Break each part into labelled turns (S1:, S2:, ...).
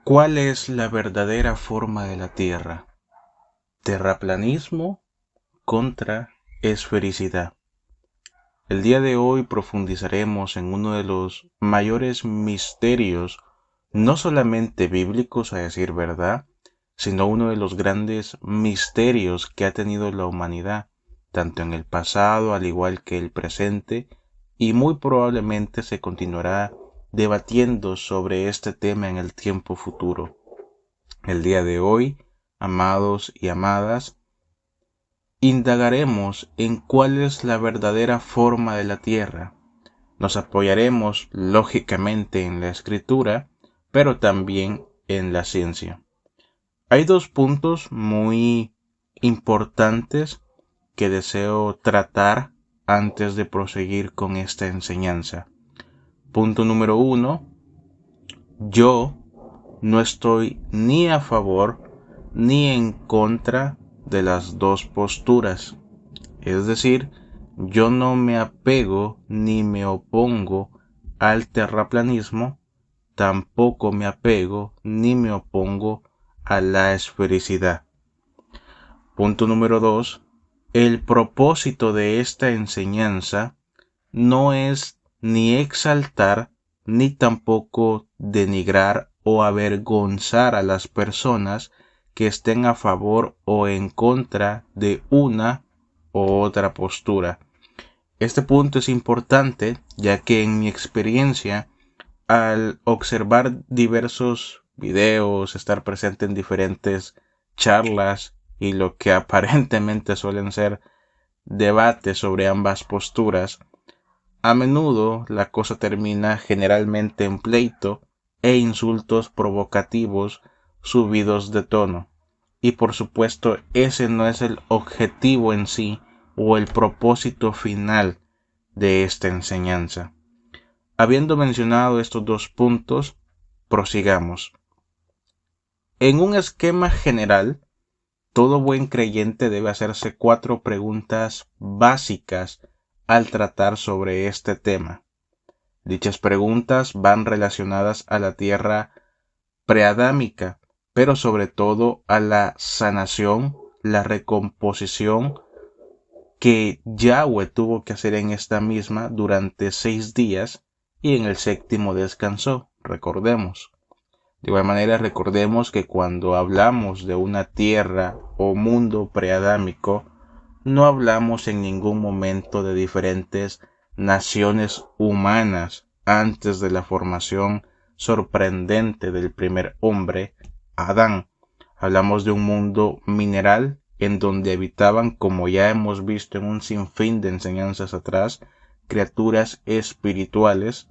S1: ¿Cuál es la verdadera forma de la Tierra? Terraplanismo contra esfericidad. El día de hoy profundizaremos en uno de los mayores misterios, no solamente bíblicos a decir verdad, sino uno de los grandes misterios que ha tenido la humanidad, tanto en el pasado al igual que el presente, y muy probablemente se continuará debatiendo sobre este tema en el tiempo futuro. El día de hoy, amados y amadas, indagaremos en cuál es la verdadera forma de la Tierra. Nos apoyaremos lógicamente en la escritura, pero también en la ciencia. Hay dos puntos muy importantes que deseo tratar antes de proseguir con esta enseñanza. Punto número 1. Yo no estoy ni a favor ni en contra de las dos posturas. Es decir, yo no me apego ni me opongo al terraplanismo, tampoco me apego ni me opongo a la esfericidad. Punto número 2. El propósito de esta enseñanza no es ni exaltar ni tampoco denigrar o avergonzar a las personas que estén a favor o en contra de una u otra postura. Este punto es importante ya que en mi experiencia, al observar diversos videos, estar presente en diferentes charlas y lo que aparentemente suelen ser debates sobre ambas posturas, a menudo la cosa termina generalmente en pleito e insultos provocativos subidos de tono. Y por supuesto ese no es el objetivo en sí o el propósito final de esta enseñanza. Habiendo mencionado estos dos puntos, prosigamos. En un esquema general, todo buen creyente debe hacerse 4 preguntas básicas al tratar sobre este tema. Dichas preguntas van relacionadas a la tierra preadámica, pero sobre todo a la sanación, la recomposición que Yahweh tuvo que hacer en esta misma durante 6 días y en el 7º descansó, recordemos. De igual manera, recordemos que cuando hablamos de una tierra o mundo preadámico, no hablamos en ningún momento de diferentes naciones humanas antes de la formación sorprendente del primer hombre, Adán. Hablamos de un mundo mineral en donde habitaban, como ya hemos visto en un sinfín de enseñanzas atrás, criaturas espirituales.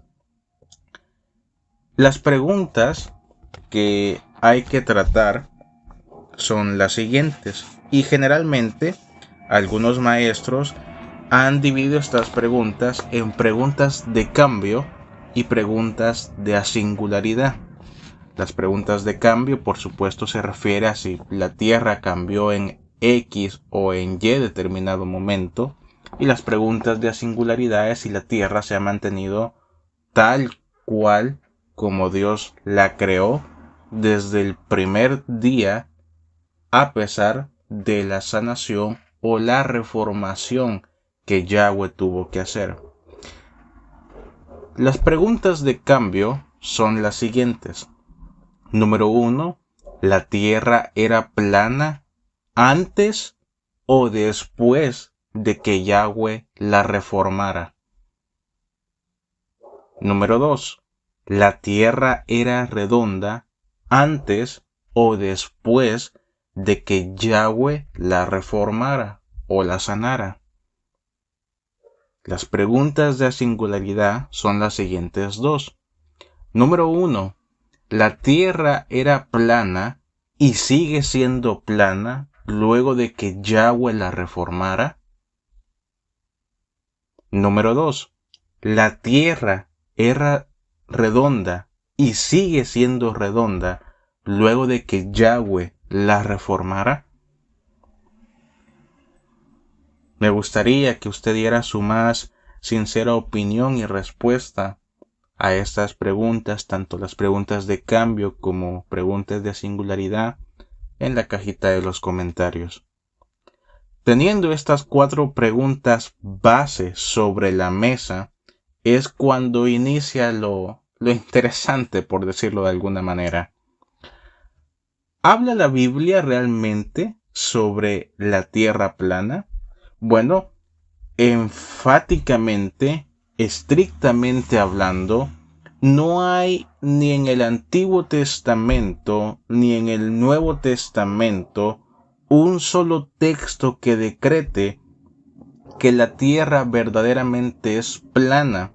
S1: Las preguntas que hay que tratar son las siguientes, y generalmente algunos maestros han dividido estas preguntas en preguntas de cambio y preguntas de singularidad. Las preguntas de cambio, por supuesto, se refiere a si la Tierra cambió en X o en Y determinado momento, y las preguntas de singularidad es si la Tierra se ha mantenido tal cual como Dios la creó desde el primer día, a pesar de la sanación o la reformación que Yahweh tuvo que hacer. Las preguntas de cambio son las siguientes. Número 1. ¿La Tierra era plana antes o después de que Yahweh la reformara? Número 2. ¿La Tierra era redonda antes o después de que Yahweh la reformara o la sanara? Las preguntas de singularidad son las siguientes dos. Número 1. ¿La Tierra era plana y sigue siendo plana luego de que Yahweh la reformara? Número 2. ¿La Tierra era redonda y sigue siendo redonda luego de que Yahweh la reformara? Me gustaría que usted diera su más sincera opinión y respuesta a estas preguntas, tanto las preguntas de cambio como preguntas de singularidad, en la cajita de los comentarios. Teniendo estas 4 preguntas base sobre la mesa, es cuando inicia lo interesante, por decirlo de alguna manera. ¿Habla la Biblia realmente sobre la tierra plana? Bueno, enfáticamente, estrictamente hablando, no hay ni en el Antiguo Testamento ni en el Nuevo Testamento un solo texto que decrete que la tierra verdaderamente es plana.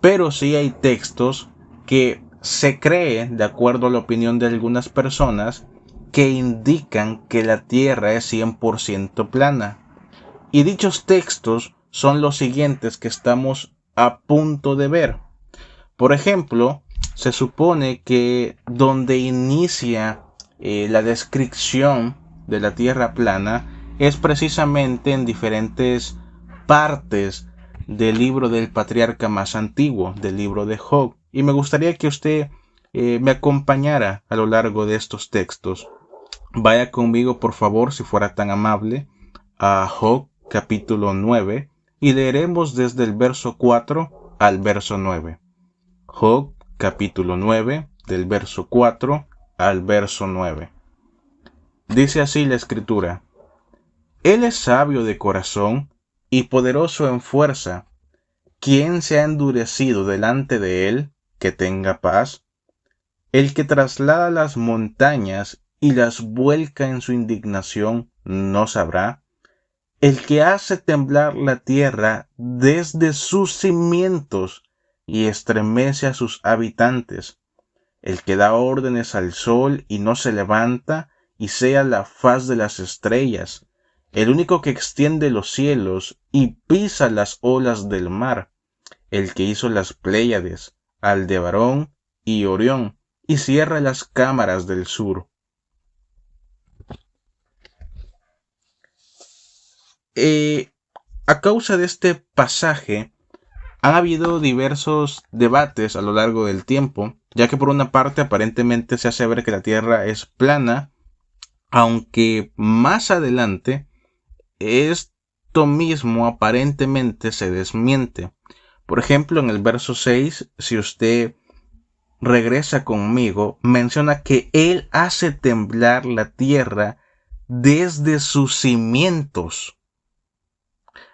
S1: Pero sí hay textos que se cree, de acuerdo a la opinión de algunas personas, que indican que la tierra es 100% plana. Y dichos textos son los siguientes que estamos a punto de ver. Por ejemplo, se supone que donde inicia la descripción de la tierra plana es precisamente en diferentes partes del libro del patriarca más antiguo, del libro de Job. Y me gustaría que usted me acompañara a lo largo de estos textos. Vaya conmigo, por favor, si fuera tan amable, a Job capítulo 9 y leeremos desde el verso 4 al verso 9. Job capítulo 9, del verso 4 al verso 9. Dice así la escritura: Él es sabio de corazón y poderoso en fuerza. ¿Quién se ha endurecido delante de él que tenga paz? El que traslada las montañas y las vuelca en su indignación, ¿no sabrá? El que hace temblar la tierra desde sus cimientos y estremece a sus habitantes. El que da órdenes al sol y no se levanta y sea la faz de las estrellas. El único que extiende los cielos y pisa las olas del mar. El que hizo las Pléyades, Aldebarán y Orión, y cierra las cámaras del sur. A causa de este pasaje, han habido diversos debates a lo largo del tiempo, ya que por una parte aparentemente se hace ver que la Tierra es plana, aunque más adelante esto mismo aparentemente se desmiente. Por ejemplo, en el verso 6, si usted regresa conmigo, menciona que Él hace temblar la tierra desde sus cimientos.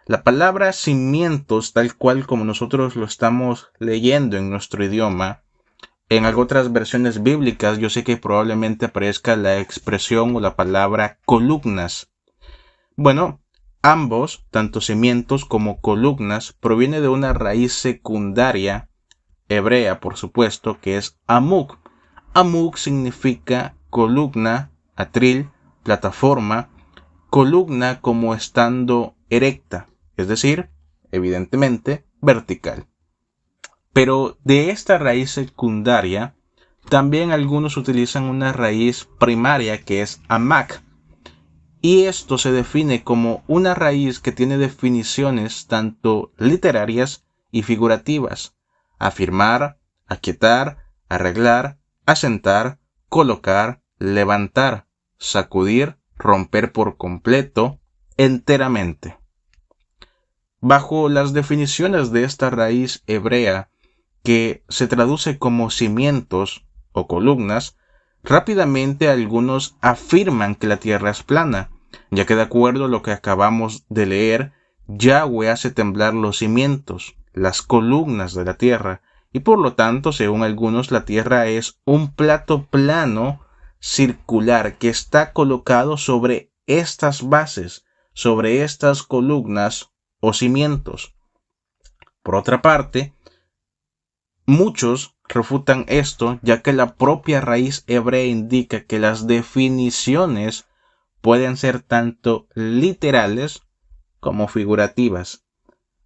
S1: La palabra cimientos, tal cual como nosotros lo estamos leyendo en nuestro idioma, en otras versiones bíblicas yo sé que probablemente aparezca la expresión o la palabra columnas. Bueno, ambos, tanto cimientos como columnas, proviene de una raíz secundaria hebrea, por supuesto, que es amuk. Amuk significa columna, atril, plataforma, columna como estando erecta, es decir, evidentemente vertical. Pero de esta raíz secundaria, también algunos utilizan una raíz primaria que es amak. Y esto se define como una raíz que tiene definiciones tanto literarias y figurativas: afirmar, aquietar, arreglar, asentar, colocar, levantar, sacudir, romper por completo, enteramente. Bajo las definiciones de esta raíz hebrea, que se traduce como cimientos o columnas, rápidamente algunos afirman que la tierra es plana, ya que de acuerdo a lo que acabamos de leer, Yahweh hace temblar los cimientos, las columnas de la tierra, y por lo tanto, según algunos, la tierra es un plato plano circular que está colocado sobre estas bases, sobre estas columnas o cimientos. Por otra parte, muchos refutan esto, ya que la propia raíz hebrea indica que las definiciones pueden ser tanto literales como figurativas.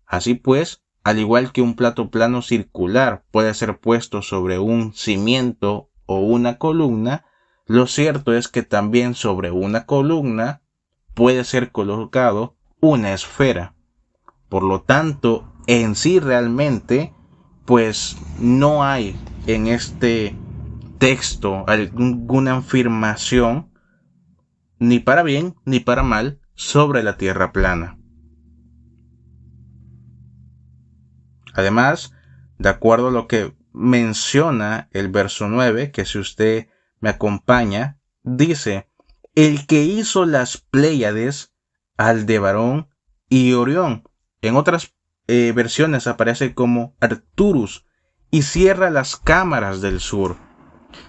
S1: Así pues, al igual que un plato plano circular puede ser puesto sobre un cimiento o una columna, lo cierto es que también sobre una columna puede ser colocado una esfera. Por lo tanto, en sí realmente pues no hay en este texto alguna afirmación, ni para bien ni para mal, sobre la tierra plana. Además, de acuerdo a lo que menciona el verso 9, que si usted me acompaña, dice: el que hizo las Pléyades, Aldebarán y Orión. En otras versiones aparece como Arcturus, y cierra las cámaras del sur.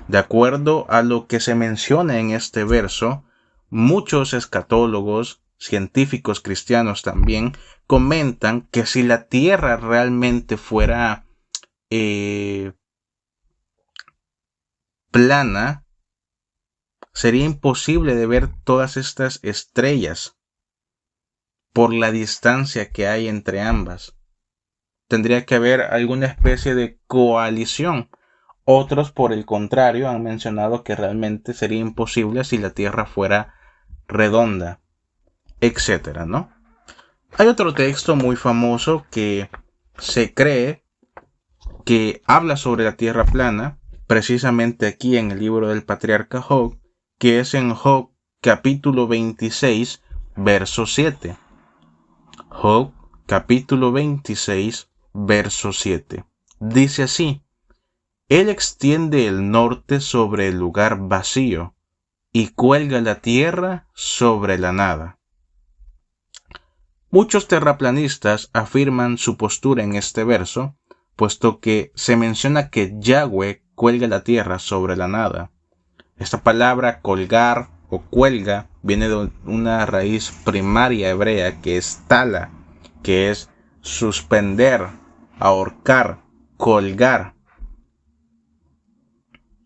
S1: De acuerdo a lo que se menciona en este verso, muchos escatólogos, científicos cristianos también, comentan que si la Tierra realmente fuera plana, sería imposible de ver todas estas estrellas por la distancia que hay entre ambas. Tendría que haber alguna especie de coalición. Otros, por el contrario, han mencionado que realmente sería imposible si la Tierra fuera redonda, etcétera, ¿no? Hay otro texto muy famoso que se cree que habla sobre la Tierra plana, precisamente aquí en el libro del patriarca Job, que es en Job capítulo 26, verso 7. Job capítulo 26, verso 7. Dice así: Él extiende el norte sobre el lugar vacío y cuelga la tierra sobre la nada. Muchos terraplanistas afirman su postura en este verso, puesto que se menciona que Yahweh cuelga la tierra sobre la nada. Esta palabra colgar o cuelga viene de una raíz primaria hebrea que es tala, que es suspender, ahorcar, colgar.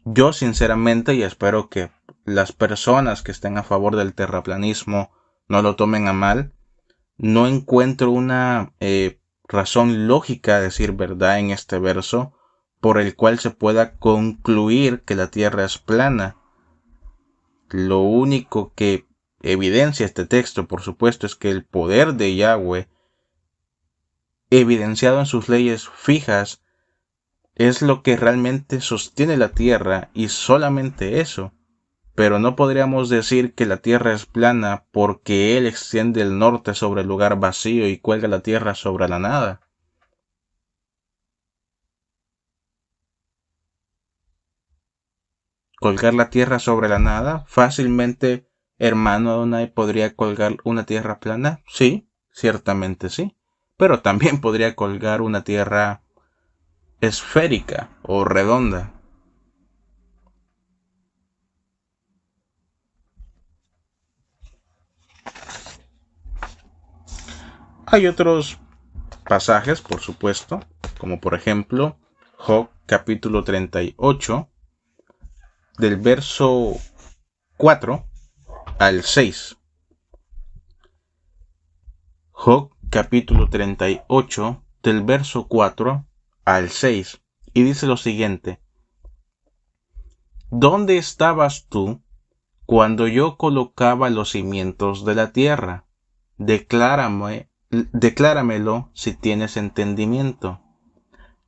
S1: Yo sinceramente, y espero que las personas que estén a favor del terraplanismo no lo tomen a mal, no encuentro una razón lógica, a decir verdad, en este verso por el cual se pueda concluir que la tierra es plana. Lo único que evidencia este texto, por supuesto, es que el poder de Yahweh, evidenciado en sus leyes fijas, es lo que realmente sostiene la tierra, y solamente eso. Pero no podríamos decir que la tierra es plana porque Él extiende el norte sobre el lugar vacío y cuelga la tierra sobre la nada. Colgar la tierra sobre la nada, fácilmente, hermano Adonai, podría colgar una tierra plana. Sí, ciertamente sí. Pero también podría colgar una tierra esférica o redonda. Hay otros pasajes, por supuesto, como por ejemplo Job capítulo 38, del verso 4 al 6. Job capítulo 38, del verso 4 al 6. Y dice lo siguiente: ¿Dónde estabas tú cuando yo colocaba los cimientos de la tierra? Decláramelo si tienes entendimiento.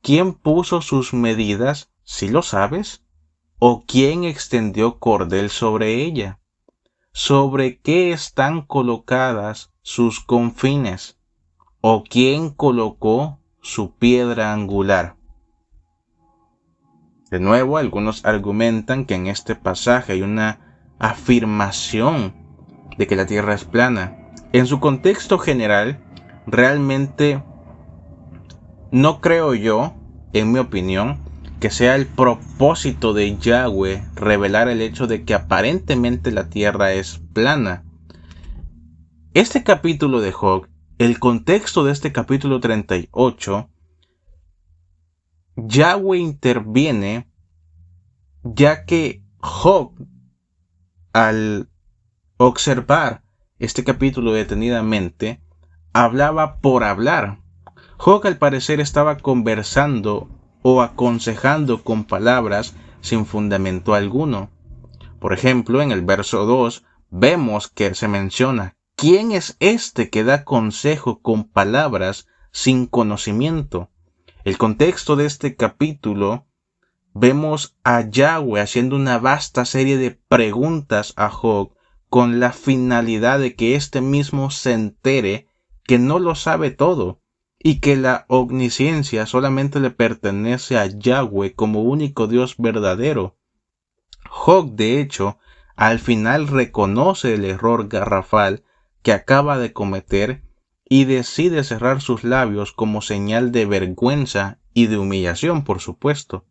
S1: ¿Quién puso sus medidas, si lo sabes? ¿O quién extendió cordel sobre ella? ¿Sobre qué están colocadas sus confines? ¿O quién colocó su piedra angular? De nuevo, algunos argumentan que en este pasaje hay una afirmación de que la Tierra es plana. En su contexto general, realmente no creo yo, en mi opinión, que sea el propósito de Yahweh revelar el hecho de que aparentemente la tierra es plana. Este capítulo de Job, el contexto de este capítulo 38, Yahweh interviene ya que Job, al observar este capítulo detenidamente, hablaba por hablar. Job al parecer estaba conversando o aconsejando con palabras sin fundamento alguno. Por ejemplo, en el verso 2 vemos que se menciona: ¿quién es este que da consejo con palabras sin conocimiento? El contexto de este capítulo, vemos a Yahweh haciendo una vasta serie de preguntas a Job con la finalidad de que éste mismo se entere que no lo sabe todo y que la omnisciencia solamente le pertenece a Yahweh como único Dios verdadero. Job, de hecho, al final reconoce el error garrafal que acaba de cometer y decide cerrar sus labios como señal de vergüenza y de humillación, por supuesto.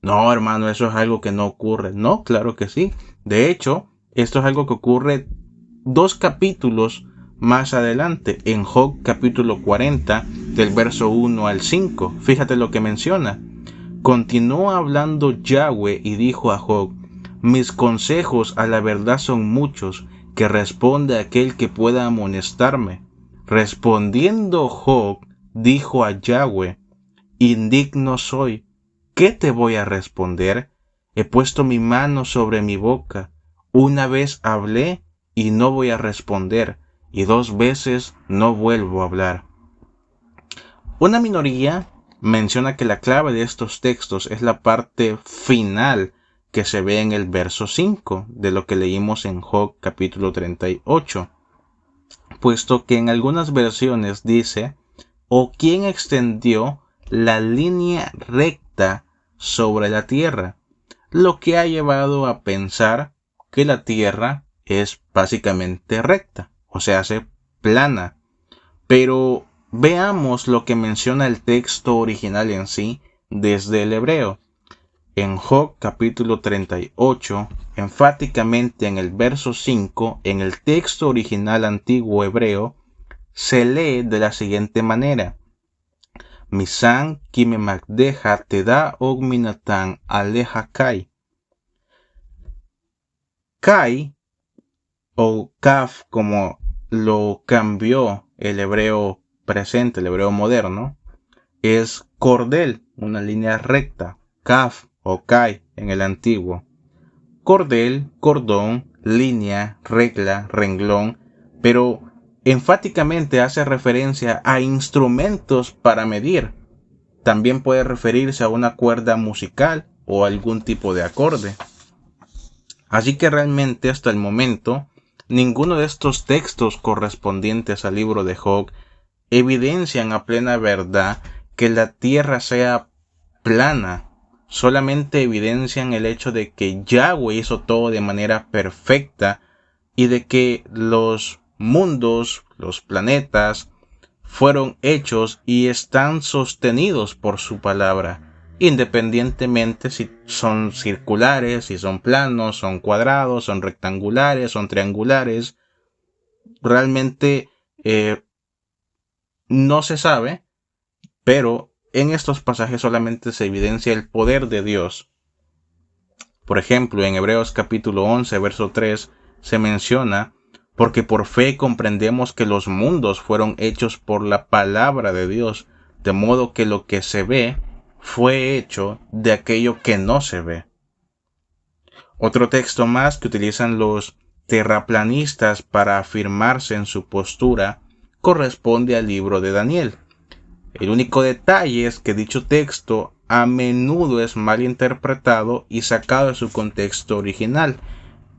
S1: No, hermano, eso es algo que no ocurre. No, claro que sí. De hecho, esto es algo que ocurre 2 capítulos más adelante, en Job capítulo 40, del verso 1 al 5. Fíjate lo que menciona. Continuó hablando Yahweh y dijo a Job: mis consejos a la verdad son muchos, que responde aquel que pueda amonestarme. Respondiendo Job, dijo a Yahweh: indigno soy, ¿qué te voy a responder? He puesto mi mano sobre mi boca. Una vez hablé y no voy a responder, y 2 veces no vuelvo a hablar. Una minoría menciona que la clave de estos textos es la parte final que se ve en el verso 5 de lo que leímos en Job capítulo 38, puesto que en algunas versiones dice: o quién extendió la línea recta sobre la tierra, lo que ha llevado a pensar que la tierra es básicamente recta, o sea, hace plana. Pero veamos lo que menciona el texto original en sí desde el hebreo. En Job capítulo 38, enfáticamente en el verso 5, en el texto original antiguo hebreo, se lee de la siguiente manera: Misan kime magdeja te da ogminatan aleja kai. Kai, o kaf, como lo cambió el hebreo presente, el hebreo moderno, es cordel, una línea recta. Kaf o kai en el antiguo. Cordel, cordón, línea, regla, renglón, pero enfáticamente hace referencia a instrumentos para medir. También puede referirse a una cuerda musical o algún tipo de acorde. Así que realmente hasta el momento, ninguno de estos textos correspondientes al libro de Job evidencian a plena verdad que la tierra sea plana. Solamente evidencian el hecho de que Yahweh hizo todo de manera perfecta y de que los mundos, los planetas, fueron hechos y están sostenidos por su palabra, independientemente si son circulares, si son planos, son cuadrados, son rectangulares, son triangulares. Realmente no se sabe, pero en estos pasajes solamente se evidencia el poder de Dios. Por ejemplo, en Hebreos capítulo 11, verso 3, se menciona: porque por fe comprendemos que los mundos fueron hechos por la palabra de Dios, de modo que lo que se ve fue hecho de aquello que no se ve. Otro texto más que utilizan los terraplanistas para afirmarse en su postura corresponde al libro de Daniel. El único detalle es que dicho texto a menudo es mal interpretado y sacado de su contexto original.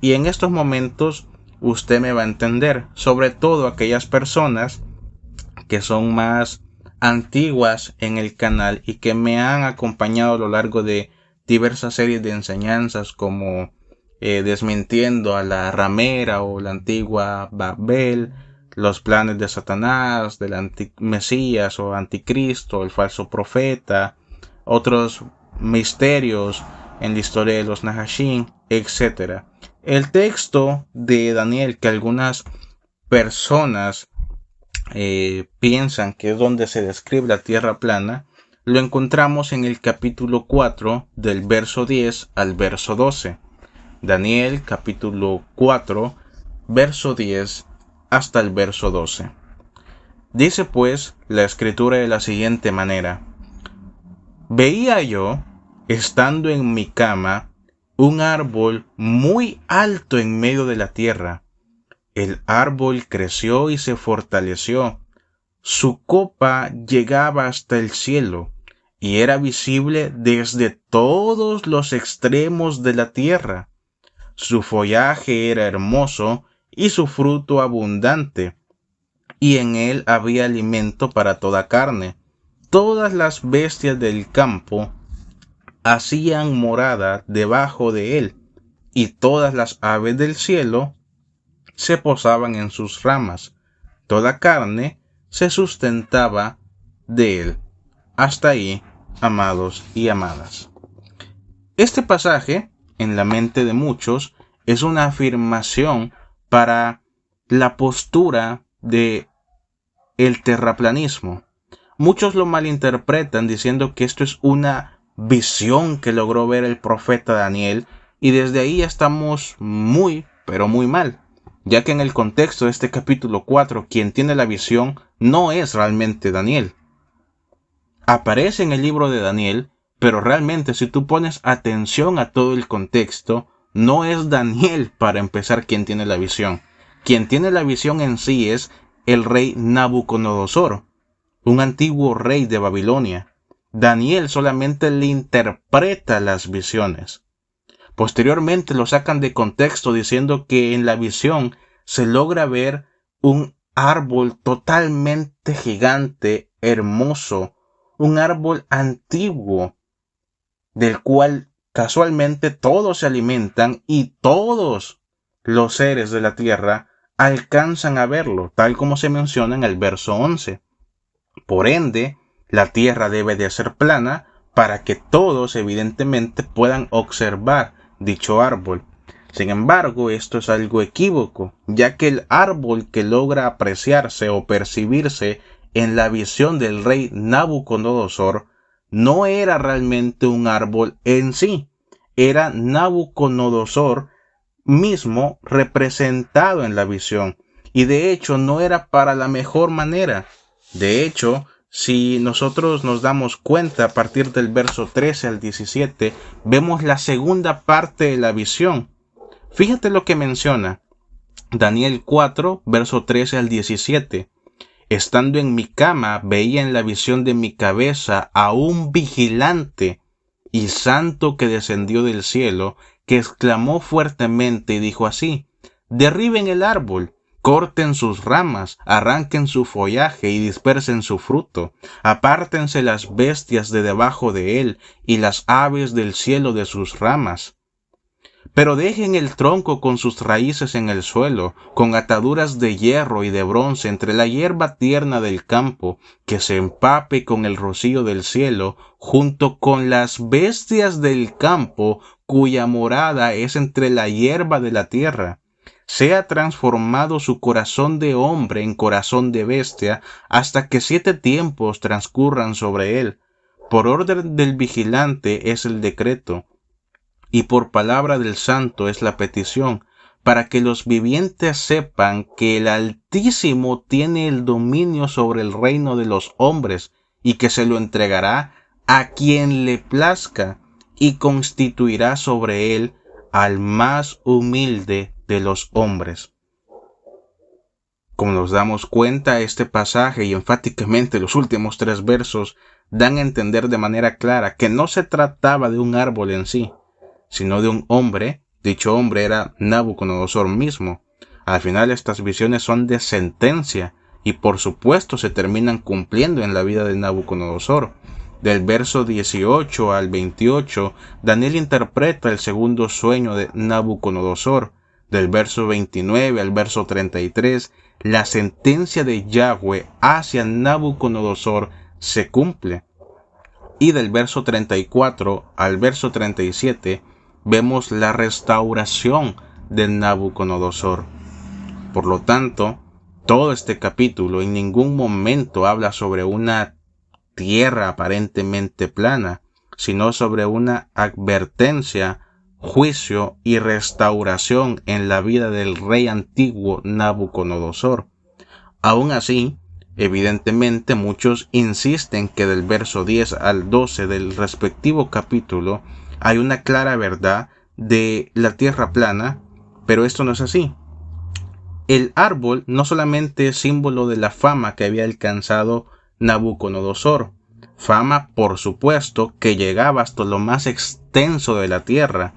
S1: Y en estos momentos usted me va a entender, sobre todo aquellas personas que son más antiguas en el canal y que me han acompañado a lo largo de diversas series de enseñanzas, como desmintiendo a la ramera o la antigua Babel, los planes de Satanás, del Mesías o anticristo, el falso profeta, otros misterios en la historia de los Nahashim, etc. El texto de Daniel, que algunas personas piensan que es donde se describe la tierra plana, lo encontramos en el capítulo 4 del verso 10 al verso 12. Daniel capítulo 4, verso 10 hasta el verso 12. Dice pues la escritura de la siguiente manera: veía yo, estando en mi cama, un árbol muy alto en medio de la tierra. El árbol creció y se fortaleció. su copa llegaba hasta el cielo y era visible desde todos los extremos de la tierra. Su follaje era hermoso y su fruto abundante, y en él había alimento para toda carne. Todas las bestias del campo hacían morada debajo de él, y todas las aves del cielo se posaban en sus ramas. Toda carne se sustentaba de él. Hasta ahí, amados y amadas. Este pasaje, en la mente de muchos, es una afirmación para la postura de el terraplanismo. Muchos lo malinterpretan diciendo que esto es una visión que logró ver el profeta Daniel, y desde ahí ya estamos muy, pero muy mal, ya que en el contexto de este capítulo 4, quien tiene la visión no es realmente Daniel. Aparece en el libro de Daniel, pero realmente si tú pones atención a todo el contexto, no es Daniel para empezar quien tiene la visión. Quien tiene la visión en sí es el rey Nabucodonosor, un antiguo rey de Babilonia. Daniel solamente le interpreta las visiones. Posteriormente lo sacan de contexto diciendo que en la visión se logra ver un árbol totalmente gigante, hermoso, un árbol antiguo, del cual casualmente todos se alimentan y todos los seres de la tierra alcanzan a verlo, tal como se menciona en el verso 11. Por ende, la tierra debe de ser plana para que todos evidentemente puedan observar dicho árbol. Sin embargo, esto es algo equívoco, ya que el árbol que logra apreciarse o percibirse en la visión del rey Nabucodonosor no era realmente un árbol en sí, era Nabucodonosor mismo representado en la visión, y de hecho no era para la mejor manera. De hecho, si nosotros nos damos cuenta a partir del verso 13 al 17, vemos la segunda parte de la visión. Fíjate lo que menciona Daniel 4, verso 13 al 17. Estando en mi cama, veía en la visión de mi cabeza a un vigilante y santo que descendió del cielo, que exclamó fuertemente y dijo así: derriben el árbol, corten sus ramas, arranquen su follaje y dispersen su fruto, apártense las bestias de debajo de él y las aves del cielo de sus ramas. Pero dejen el tronco con sus raíces en el suelo, con ataduras de hierro y de bronce entre la hierba tierna del campo, que se empape con el rocío del cielo, junto con las bestias del campo, cuya morada es entre la hierba de la tierra. Sea transformado su corazón de hombre en corazón de bestia, hasta que 7 tiempos transcurran sobre él. Por orden del vigilante es el decreto, y por palabra del santo es la petición, para que los vivientes sepan que el Altísimo tiene el dominio sobre el reino de los hombres, y que se lo entregará a quien le plazca, y constituirá sobre él al más humilde de los hombres. Como nos damos cuenta, este pasaje y enfáticamente los últimos 3 versos dan a entender de manera clara que no se trataba de un árbol en sí, sino de un hombre. Dicho hombre era Nabucodonosor mismo. Al final estas visiones son de sentencia y por supuesto se terminan cumpliendo en la vida de Nabucodonosor. Del verso 18 al 28, Daniel interpreta el segundo sueño de Nabucodonosor. Del verso 29 al verso 33, la sentencia de Yahweh hacia Nabucodonosor se cumple. Y del verso 34 al verso 37, vemos la restauración de Nabucodonosor. Por lo tanto, todo este capítulo en ningún momento habla sobre una tierra aparentemente plana, sino sobre una advertencia, juicio y restauración en la vida del rey antiguo Nabucodonosor. Aún así, evidentemente muchos insisten que del verso 10 al 12 del respectivo capítulo hay una clara verdad de la tierra plana, pero esto no es así. El árbol no solamente es símbolo de la fama que había alcanzado Nabucodonosor, fama por supuesto que llegaba hasta lo más extenso de la tierra.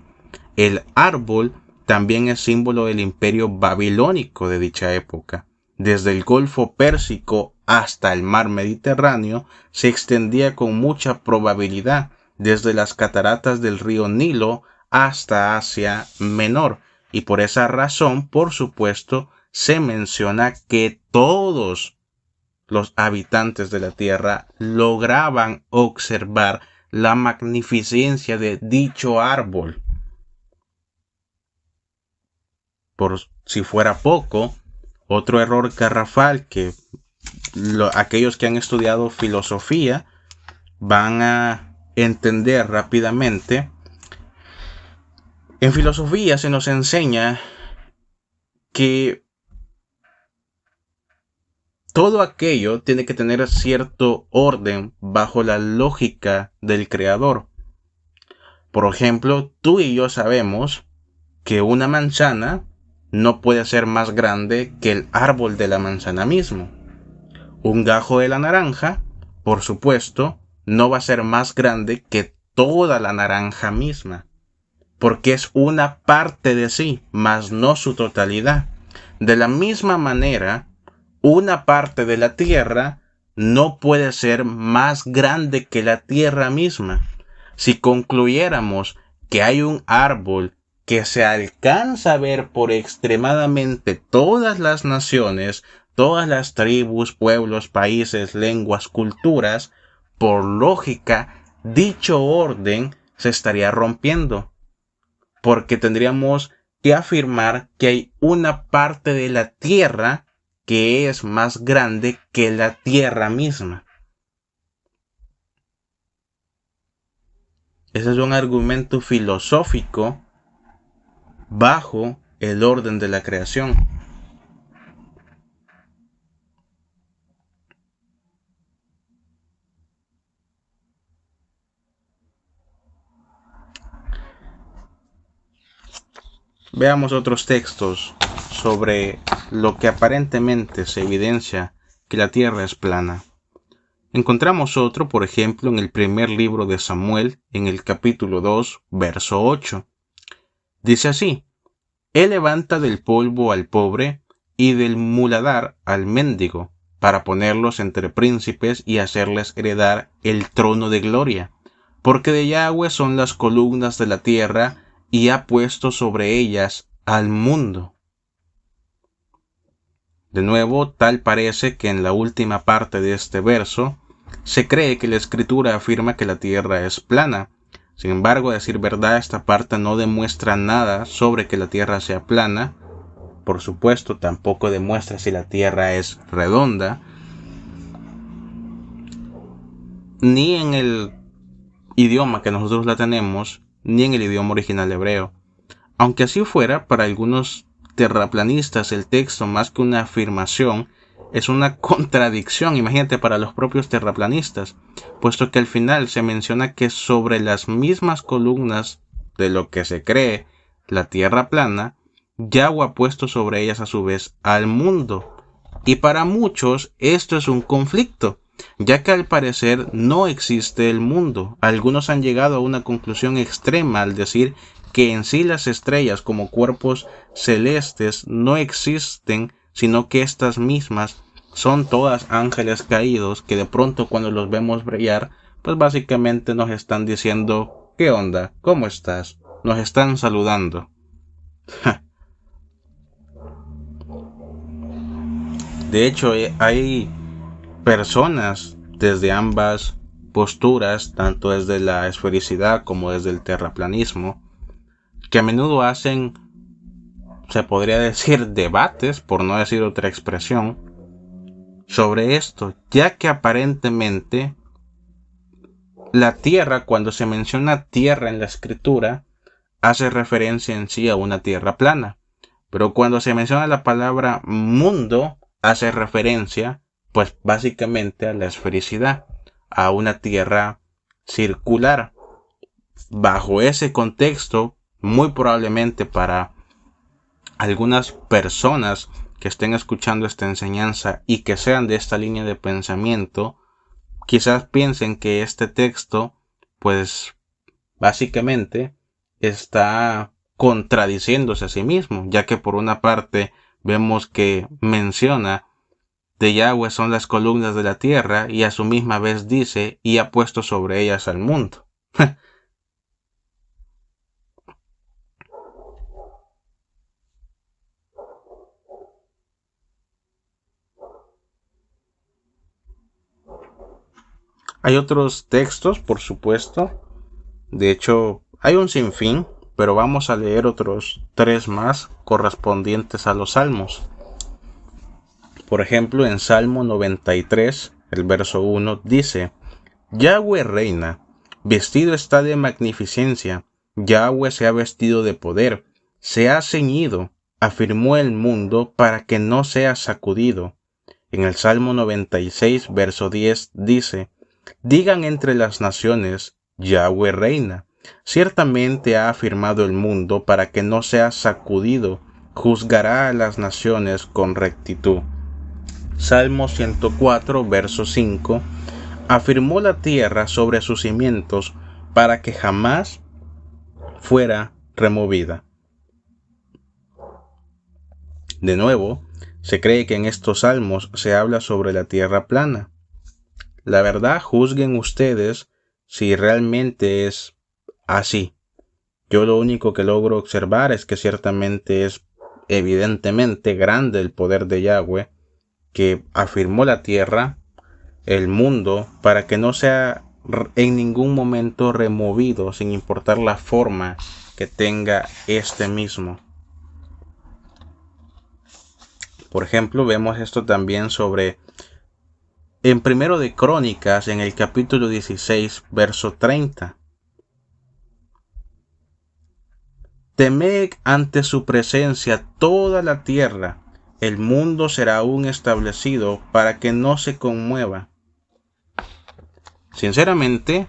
S1: El árbol también es símbolo del imperio babilónico de dicha época. Desde el Golfo Pérsico hasta el mar Mediterráneo se extendía con mucha probabilidad desde las cataratas del río Nilo hasta Asia Menor. Y por esa razón, por supuesto, se menciona que todos los habitantes de la tierra lograban observar la magnificencia de dicho árbol. Por si fuera poco, otro error garrafal que aquellos que han estudiado filosofía van a entender rápidamente. En filosofía se nos enseña que todo aquello tiene que tener cierto orden bajo la lógica del creador. Por ejemplo, tú y yo sabemos que una manzana no puede ser más grande que el árbol de la manzana mismo. Un gajo de la naranja, por supuesto, no va a ser más grande que toda la naranja misma, porque es una parte de sí, mas no su totalidad. De la misma manera, una parte de la tierra no puede ser más grande que la tierra misma. Si concluyéramos que hay un árbol que se alcanza a ver por extremadamente todas las naciones, todas las tribus, pueblos, países, lenguas, culturas, por lógica, dicho orden se estaría rompiendo, porque tendríamos que afirmar que hay una parte de la tierra que es más grande que la tierra misma. Ese es un argumento filosófico bajo el orden de la creación. Veamos otros textos sobre lo que aparentemente se evidencia que la tierra es plana. Encontramos otro, por ejemplo, en el primer libro de Samuel, en el capítulo 2, verso 8. Dice así: Él levanta del polvo al pobre y del muladar al mendigo, para ponerlos entre príncipes y hacerles heredar el trono de gloria. Porque de Yahweh son las columnas de la tierra, y ha puesto sobre ellas al mundo. De nuevo, tal parece que en la última parte de este verso se cree que la escritura afirma que la tierra es plana. Sin embargo, a decir verdad, esta parte no demuestra nada sobre que la tierra sea plana. Por supuesto, tampoco demuestra si la tierra es redonda. Ni en el idioma que nosotros la tenemos, ni en el idioma original hebreo. Aunque así fuera, para algunos terraplanistas el texto, más que una afirmación, es una contradicción, imagínate, para los propios terraplanistas, puesto que al final se menciona que sobre las mismas columnas de lo que se cree la tierra plana, Yahweh ha puesto sobre ellas a su vez al mundo. Y para muchos esto es un conflicto, ya que al parecer no existe el mundo. Algunos han llegado a una conclusión extrema al decir que en sí las estrellas como cuerpos celestes no existen, sino que estas mismas son todas ángeles caídos que de pronto cuando los vemos brillar, pues básicamente nos están diciendo: ¿qué onda? ¿Cómo estás? Nos están saludando. De hecho, hay personas desde ambas posturas, tanto desde la esfericidad como desde el terraplanismo, que a menudo hacen, se podría decir, debates, por no decir otra expresión, sobre esto, ya que aparentemente la tierra, cuando se menciona tierra en la escritura, hace referencia en sí a una tierra plana, pero cuando se menciona la palabra mundo, hace referencia pues básicamente a la esfericidad, a una tierra circular. Bajo ese contexto, muy probablemente para algunas personas que estén escuchando esta enseñanza y que sean de esta línea de pensamiento, quizás piensen que este texto, pues básicamente está contradiciéndose a sí mismo, ya que por una parte vemos que menciona de Yahweh son las columnas de la tierra y a su misma vez dice y ha puesto sobre ellas al mundo. Hay otros textos, por supuesto. De hecho, hay un sinfín, pero vamos a leer otros 3 más correspondientes a los salmos. Por ejemplo, en Salmo 93, el verso 1 dice: Yahweh reina, vestido está de magnificencia, Yahweh se ha vestido de poder, se ha ceñido, afirmó el mundo para que no sea sacudido. En el Salmo 96, verso 10 dice: Digan entre las naciones, Yahweh reina. Ciertamente ha afirmado el mundo para que no sea sacudido, juzgará a las naciones con rectitud. Salmo 104, verso 5. Afirmó la tierra sobre sus cimientos para que jamás fuera removida. De nuevo, se cree que en estos salmos se habla sobre la tierra plana. La verdad, juzguen ustedes si realmente es así. Yo lo único que logro observar es que ciertamente es evidentemente grande el poder de Yahweh, que afirmó la tierra, el mundo, para que no sea en ningún momento removido, sin importar la forma que tenga este mismo. Por ejemplo, vemos esto también sobre en Primero de Crónicas, en el capítulo 16, verso 30. Temed ante su presencia toda la tierra, el mundo será aún establecido para que no se conmueva. Sinceramente,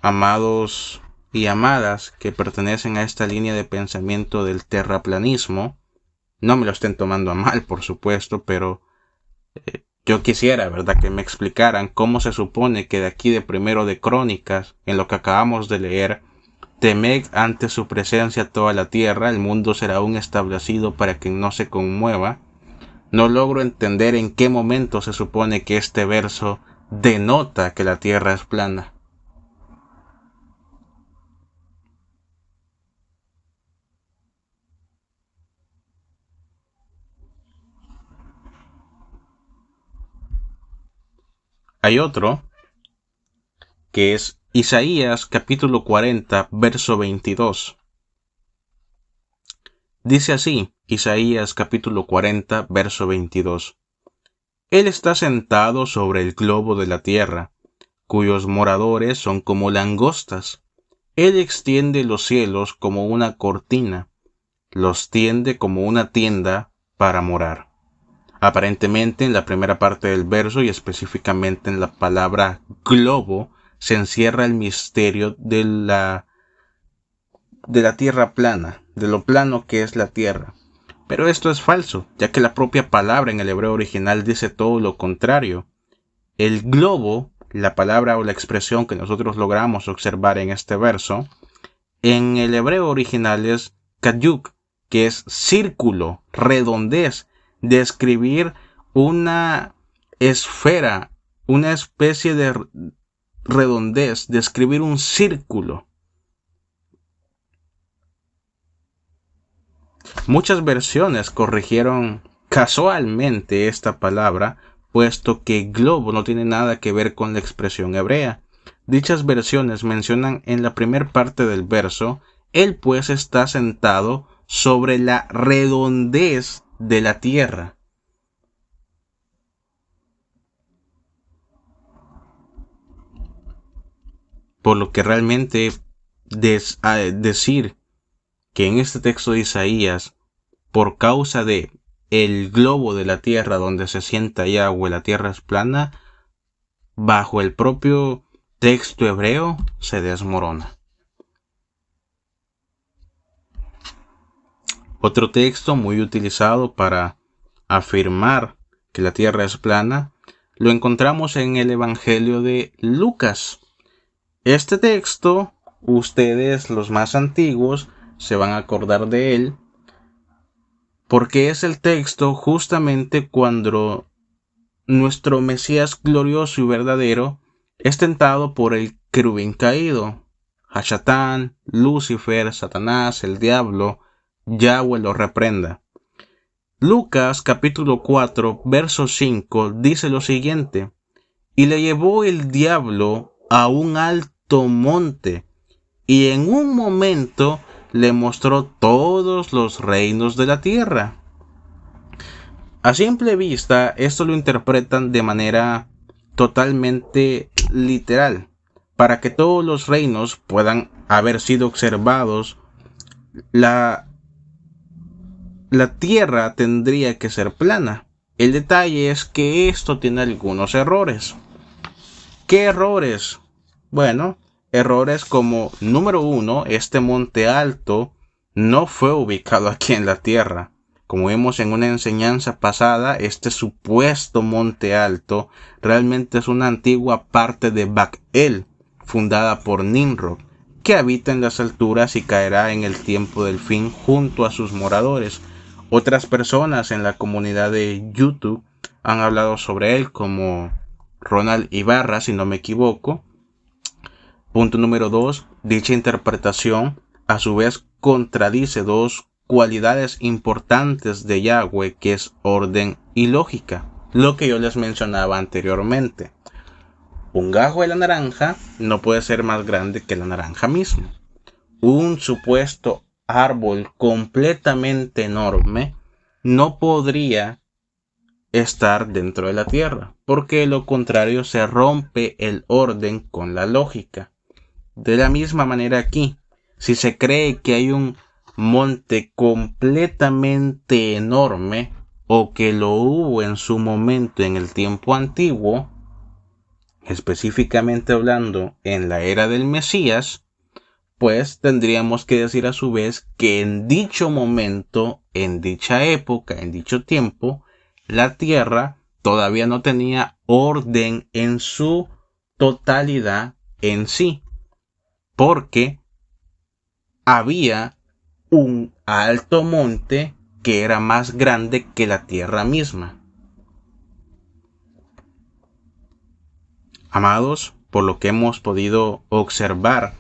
S1: amados y amadas que pertenecen a esta línea de pensamiento del terraplanismo, no me lo estén tomando a mal, por supuesto, pero yo quisiera, ¿verdad?, que me explicaran cómo se supone que de aquí de Primero de Crónicas, en lo que acabamos de leer, temed ante su presencia toda la tierra, el mundo será aún establecido para que no se conmueva. No logro entender en qué momento se supone que este verso denota que la tierra es plana. Hay otro que es Isaías capítulo 40, verso 22. Dice así, Isaías capítulo 40, verso 22. Él está sentado sobre el globo de la tierra, cuyos moradores son como langostas. Él extiende los cielos como una cortina, los tiende como una tienda para morar. Aparentemente en la primera parte del verso y específicamente en la palabra globo se encierra el misterio de la tierra plana, de lo plano que es la tierra. Pero esto es falso, ya que la propia palabra en el hebreo original dice todo lo contrario. El globo, la palabra o la expresión que nosotros logramos observar en este verso, en el hebreo original es kayuk, que es círculo, redondez, describir una esfera, una especie de redondez, describir un círculo. Muchas versiones corrigieron casualmente esta palabra, puesto que globo no tiene nada que ver con la expresión hebrea. Dichas versiones mencionan en la primera parte del verso, él pues está sentado sobre la redondez de la tierra. Por lo que realmente decir que en este texto de Isaías, por causa de el globo de la tierra donde se sienta Yahweh, la tierra es plana, bajo el propio texto hebreo se desmorona. Otro texto muy utilizado para afirmar que la Tierra es plana, lo encontramos en el Evangelio de Lucas. Este texto, ustedes los más antiguos se van a acordar de él, porque es el texto justamente cuando nuestro Mesías glorioso y verdadero es tentado por el querubín caído. Hashatán, Lucifer, Satanás, el diablo, Yahweh lo reprenda. Lucas capítulo 4, verso 5 dice lo siguiente: y le llevó el diablo a un alto monte, y en un momento le mostró todos los reinos de la tierra. A simple vista, esto lo interpretan de manera totalmente literal. Para que todos los reinos puedan haber sido observados, la tierra tendría que ser plana. El detalle es que esto tiene algunos errores. ¿Qué errores? Bueno, errores como, número 1, este monte alto no fue ubicado aquí en la tierra. Como vimos en una enseñanza pasada, este supuesto monte alto realmente es una antigua parte de Bak-el, fundada por Nimrod, que habita en las alturas y caerá en el tiempo del fin junto a sus moradores. Otras personas en la comunidad de YouTube han hablado sobre él, como Ronald Ibarra, si no me equivoco. Punto número 2. Dicha interpretación a su vez contradice dos cualidades importantes de Yahweh, que es orden y lógica, lo que yo les mencionaba anteriormente. Un gajo de la naranja no puede ser más grande que la naranja misma. Un supuesto árbol completamente enorme no podría estar dentro de la tierra, porque de lo contrario se rompe el orden con la lógica. De la misma manera aquí, si se cree que hay un monte completamente enorme, o que lo hubo en su momento en el tiempo antiguo, específicamente hablando en la era del Mesías, pues tendríamos que decir a su vez que en dicho momento, en dicha época, en dicho tiempo, la tierra todavía no tenía orden en su totalidad en sí, porque había un alto monte que era más grande que la tierra misma. Amados, por lo que hemos podido observar,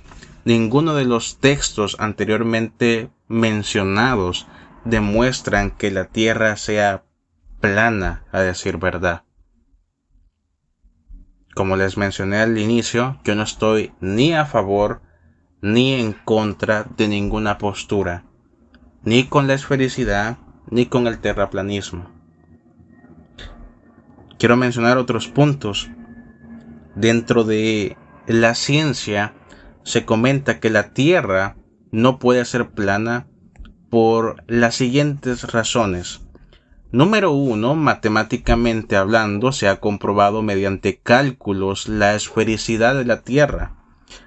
S1: ninguno de los textos anteriormente mencionados demuestran que la tierra sea plana, a decir verdad. Como les mencioné al inicio, yo no estoy ni a favor ni en contra de ninguna postura, ni con la esfericidad ni con el terraplanismo. Quiero mencionar otros puntos. Dentro de la ciencia se comenta que la Tierra no puede ser plana por las siguientes razones. Número 1, matemáticamente hablando, se ha comprobado mediante cálculos la esfericidad de la Tierra.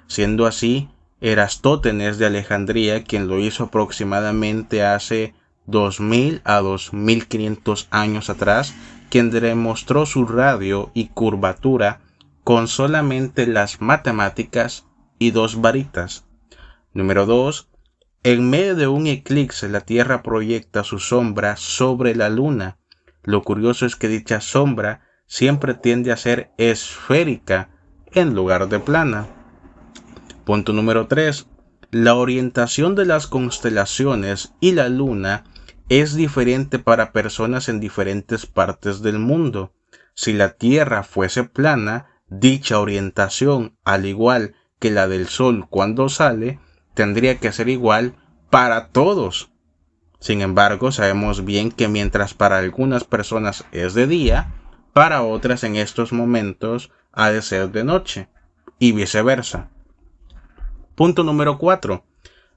S1: Siendo así, Erastótenes de Alejandría, quien lo hizo aproximadamente hace 2000 a 2500 años atrás, quien demostró su radio y curvatura con solamente las matemáticas y 2 varitas. Número 2. En medio de un eclipse, la Tierra proyecta su sombra sobre la Luna. Lo curioso es que dicha sombra siempre tiende a ser esférica en lugar de plana. Punto número 3. La orientación de las constelaciones y la Luna es diferente para personas en diferentes partes del mundo. Si la Tierra fuese plana, dicha orientación, al igual que la del Sol cuando sale, tendría que ser igual para todos. Sin embargo, sabemos bien que mientras para algunas personas es de día, para otras en estos momentos ha de ser de noche, y viceversa. Punto número 4.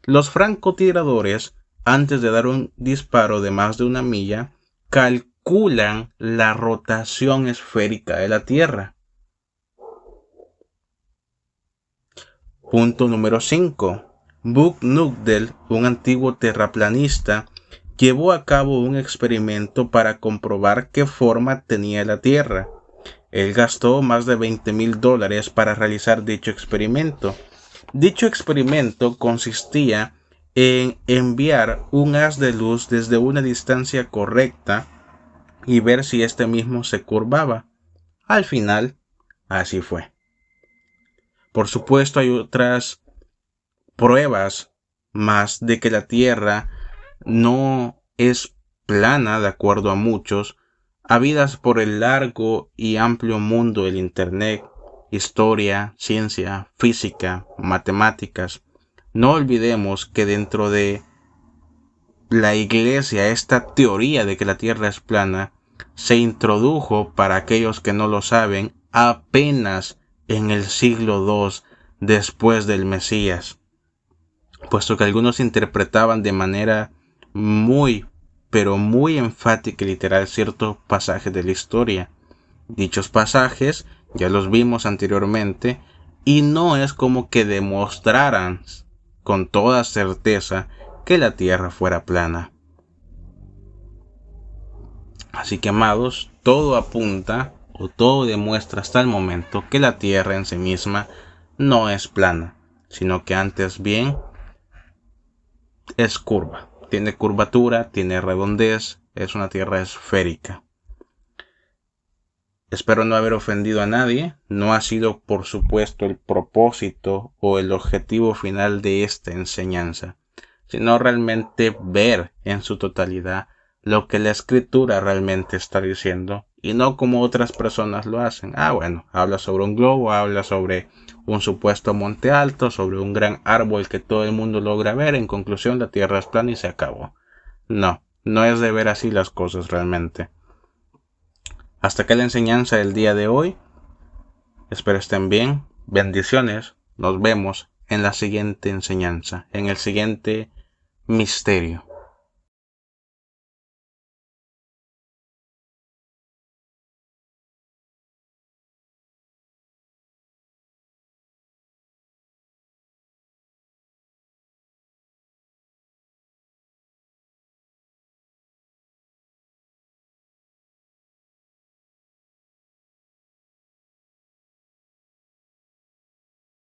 S1: Los francotiradores, antes de dar un disparo de más de 1 milla, calculan la rotación esférica de la Tierra. Punto número 5. Buck Nugdell, un antiguo terraplanista, llevó a cabo un experimento para comprobar qué forma tenía la Tierra. Él gastó más de $20,000 para realizar dicho experimento. Dicho experimento consistía en enviar un haz de luz desde una distancia correcta y ver si este mismo se curvaba. Al final, así fue. Por supuesto, hay otras pruebas más de que la Tierra no es plana, de acuerdo a muchos, habidas por el largo y amplio mundo del Internet, historia, ciencia, física, matemáticas. No olvidemos que dentro de la Iglesia esta teoría de que la Tierra es plana se introdujo, para aquellos que no lo saben, apenas en el siglo II después del Mesías, puesto que algunos interpretaban de manera muy, pero muy enfática y literal ciertos pasajes de la historia. Dichos pasajes ya los vimos anteriormente y no es como que demostraran con toda certeza que la Tierra fuera plana. Así que, amados, todo apunta o todo demuestra hasta el momento que la Tierra en sí misma no es plana, sino que antes bien es curva. Tiene curvatura, tiene redondez, es una Tierra esférica. Espero no haber ofendido a nadie. No ha sido, por supuesto, el propósito o el objetivo final de esta enseñanza, sino realmente ver en su totalidad lo que la Escritura realmente está diciendo y no como otras personas lo hacen. Bueno, habla sobre un globo, habla sobre un supuesto monte alto, sobre un gran árbol que todo el mundo logra ver. En conclusión, la Tierra es plana y se acabó. No, no es de ver así las cosas realmente. Hasta acá la enseñanza del día de hoy. Espero estén bien. Bendiciones. Nos vemos en la siguiente enseñanza, en el siguiente misterio.